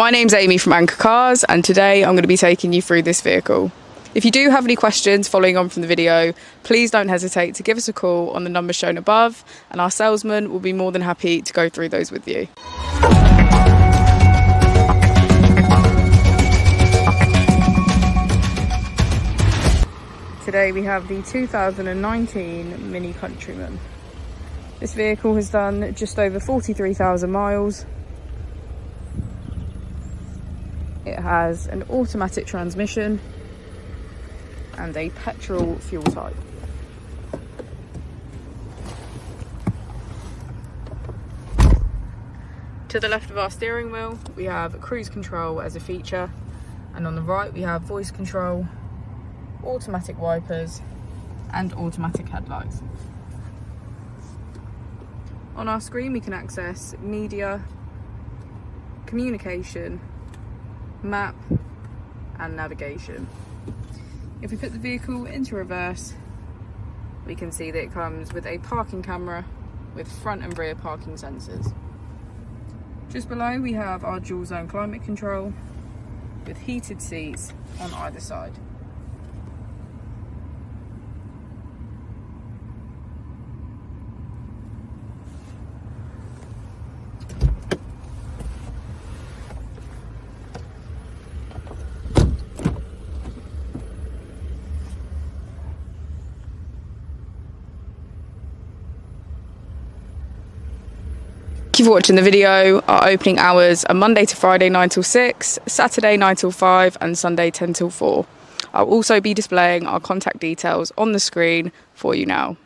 My name's Amy from Anchor Cars, and today I'm going to be taking you through this vehicle. If you do have any questions following on from the video, please don't hesitate to give us a call on the number shown above, and our salesman will be more than happy to go through those with you. Today we have the 2019 Mini Countryman. This vehicle has done just over 43,000 miles. It has an automatic transmission and a petrol fuel type. To the left of our steering wheel, we have cruise control as a feature, and on the right we have voice control, automatic wipers and automatic headlights. On our screen we can access media, communication, map and navigation. If we put the vehicle into reverse, we can see that it comes with a parking camera with front and rear parking sensors. Just below we have our dual zone climate control with heated seats on either side. Thank you for watching the video. Our opening hours are Monday to Friday 9 till 6, Saturday 9 till 5 and Sunday 10 till 4. I'll also be displaying our contact details on the screen for you now.